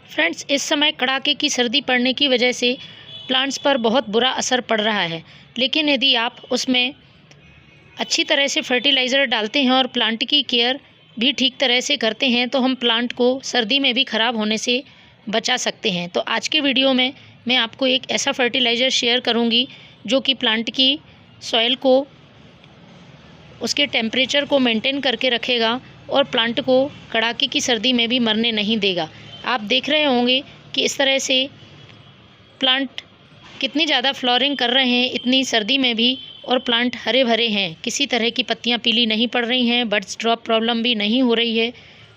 Friends, इस समय कड़ाके की सर्दी पड़ने की वजह से प्लांट्स पर बहुत बुरा असर पड़ रहा है, लेकिन यदि आप उसमें अच्छी तरह से फर्टिलाइज़र डालते हैं और प्लांट की केयर भी ठीक तरह से करते हैं तो हम प्लांट को सर्दी में भी ख़राब होने से बचा सकते हैं। तो आज के वीडियो में मैं आपको एक ऐसा फर्टिलाइज़र शेयर करूंगी जो कि प्लांट की सॉइल को, उसके टेम्परेचर को मेंटेन करके रखेगा और प्लांट को कड़ाके की सर्दी में भी मरने नहीं देगा। आप देख रहे होंगे कि इस तरह से प्लांट कितनी ज़्यादा फ्लावरिंग कर रहे हैं इतनी सर्दी में भी, और प्लांट हरे भरे हैं, किसी तरह की पत्तियां पीली नहीं पड़ रही हैं, बड्स ड्रॉप प्रॉब्लम भी नहीं हो रही है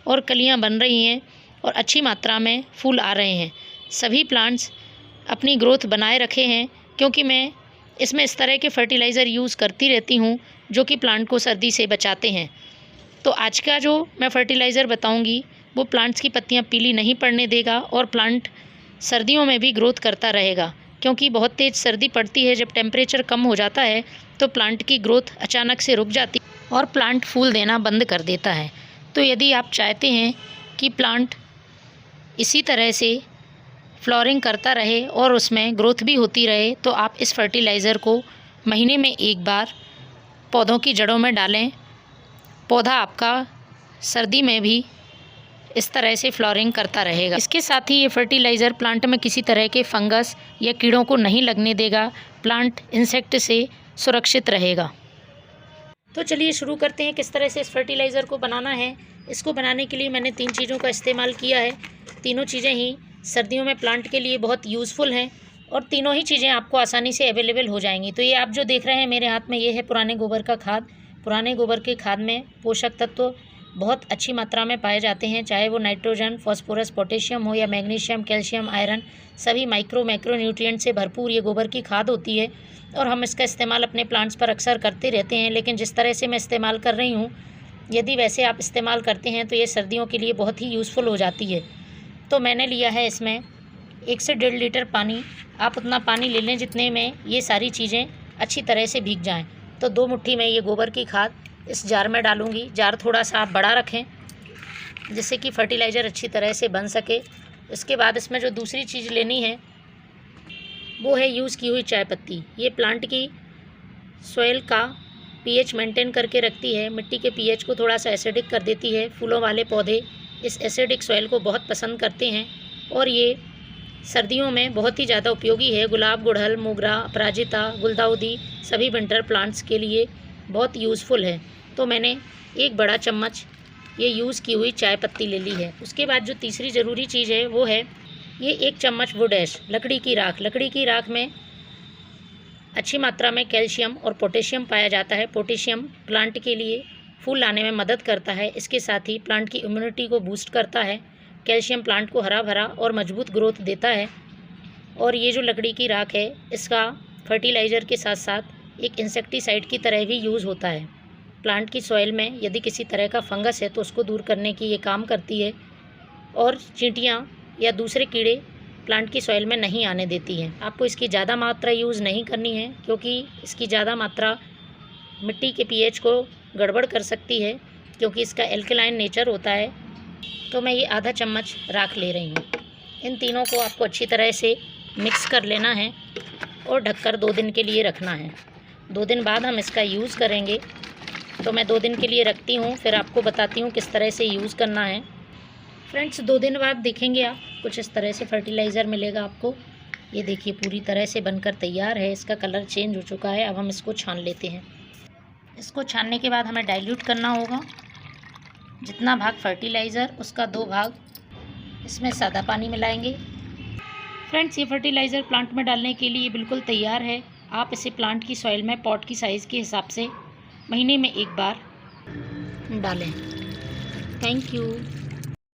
और कलियां बन रही हैं और अच्छी मात्रा में फूल आ रहे हैं। सभी प्लांट्स अपनी ग्रोथ बनाए रखे हैं क्योंकि मैं इसमें इस तरह के फर्टिलाइज़र यूज़ करती रहती हूँ जो कि प्लांट को सर्दी से बचाते हैं। तो आज का जो मैं फर्टिलाइज़र बताऊँगी वो प्लांट्स की पत्तियाँ पीली नहीं पड़ने देगा और प्लांट सर्दियों में भी ग्रोथ करता रहेगा, क्योंकि बहुत तेज़ सर्दी पड़ती है। जब टेम्परेचर कम हो जाता है तो प्लांट की ग्रोथ अचानक से रुक जाती है और प्लांट फूल देना बंद कर देता है। तो यदि आप चाहते हैं कि प्लांट इसी तरह से फ्लावरिंग करता रहे और उसमें ग्रोथ भी होती रहे तो आप इस फर्टिलाइज़र को महीने में एक बार पौधों की जड़ों में डालें। पौधा आपका सर्दी में भी इस तरह से फ्लावरिंग करता रहेगा। इसके साथ ही ये फर्टिलाइज़र प्लांट में किसी तरह के फंगस या कीड़ों को नहीं लगने देगा, प्लांट इंसेक्ट से सुरक्षित रहेगा। तो चलिए शुरू करते हैं किस तरह से इस फर्टिलाइज़र को बनाना है। इसको बनाने के लिए मैंने 3 चीज़ों का इस्तेमाल किया है। तीनों चीज़ें ही सर्दियों में प्लांट के लिए बहुत यूज़फुल हैं और तीनों ही चीज़ें आपको आसानी से अवेलेबल हो जाएंगी। तो ये आप जो देख रहे हैं मेरे हाथ में, ये है पुराने गोबर का खाद। पुराने गोबर के खाद में पोषक तत्व बहुत अच्छी मात्रा में पाए जाते हैं, चाहे वो नाइट्रोजन, फॉस्फोरस, पोटेशियम हो या मैग्नीशियम, कैल्शियम, आयरन, सभी मैक्रो न्यूट्रिएंट से भरपूर ये गोबर की खाद होती है और हम इसका इस्तेमाल अपने प्लांट्स पर अक्सर करते रहते हैं। लेकिन जिस तरह से मैं इस्तेमाल कर रही हूँ, यदि वैसे आप इस्तेमाल करते हैं तो ये सर्दियों के लिए बहुत ही यूज़फुल हो जाती है। तो मैंने लिया है इसमें 1 से 1.5 लीटर पानी। आप उतना पानी ले लें जितने में ये सारी चीज़ें अच्छी तरह से भीग जाएँ। तो 2 मुट्ठी में ये गोबर की खाद इस जार में डालूंगी। जार थोड़ा सा आप बड़ा रखें जिससे कि फर्टिलाइज़र अच्छी तरह से बन सके। इसके बाद इसमें जो दूसरी चीज़ लेनी है वो है यूज़ की हुई चाय पत्ती। ये प्लांट की सॉइल का पीएच मेंटेन करके रखती है, मिट्टी के पीएच को थोड़ा सा एसिडिक कर देती है। फूलों वाले पौधे इस एसिडिक सॉइल को बहुत पसंद करते हैं और ये सर्दियों में बहुत ही ज़्यादा उपयोगी है। गुलाब, गुड़हल, मोगरा, अपराजिता, गुलदाउदी सभी विंटर प्लांट्स के लिए बहुत यूज़फुल है। तो मैंने 1 बड़ा चम्मच ये यूज़ की हुई चाय पत्ती ले ली है। उसके बाद जो तीसरी ज़रूरी चीज़ है वो है ये 1 चम्मच वुड ऐश, लकड़ी की राख। लकड़ी की राख में अच्छी मात्रा में कैल्शियम और पोटेशियम पाया जाता है। पोटेशियम प्लांट के लिए फूल लाने में मदद करता है, इसके साथ ही प्लांट की इम्यूनिटी को बूस्ट करता है। कैल्शियम प्लांट को हरा भरा और मजबूत ग्रोथ देता है। और ये जो लकड़ी की राख है इसका फर्टिलाइज़र के साथ साथ एक इंसेक्टिसाइड की तरह भी यूज़ होता है। प्लांट की सॉइल में यदि किसी तरह का फंगस है तो उसको दूर करने की ये काम करती है और चींटियाँ या दूसरे कीड़े प्लांट की सॉइल में नहीं आने देती हैं। आपको इसकी ज़्यादा मात्रा यूज़ नहीं करनी है क्योंकि इसकी ज़्यादा मात्रा मिट्टी के पीएच को गड़बड़ कर सकती है, क्योंकि इसका एल्कलाइन नेचर होता है। तो मैं ये आधा चम्मच राख ले रही हूँ। इन तीनों को आपको अच्छी तरह से मिक्स कर लेना है और ढककर 2 दिन के लिए रखना है। 2 दिन बाद हम इसका यूज़ करेंगे। तो मैं 2 दिन के लिए रखती हूँ, फिर आपको बताती हूँ किस तरह से यूज़ करना है। फ्रेंड्स, 2 दिन बाद देखेंगे आप कुछ इस तरह से फर्टिलाइज़र मिलेगा आपको। ये देखिए पूरी तरह से बनकर तैयार है, इसका कलर चेंज हो चुका है। अब हम इसको छान लेते हैं। इसको छानने के बाद हमें डाइल्यूट करना होगा। जितना भाग फर्टिलाइज़र उसका 2 भाग इसमें सादा पानी मिलाएंगे। फ्रेंड्स, ये फर्टिलाइज़र प्लांट में डालने के लिए बिल्कुल तैयार है। आप इसे प्लांट की सॉइल में पॉट की साइज़ के हिसाब से महीने में 1 बार डालें। Thank you.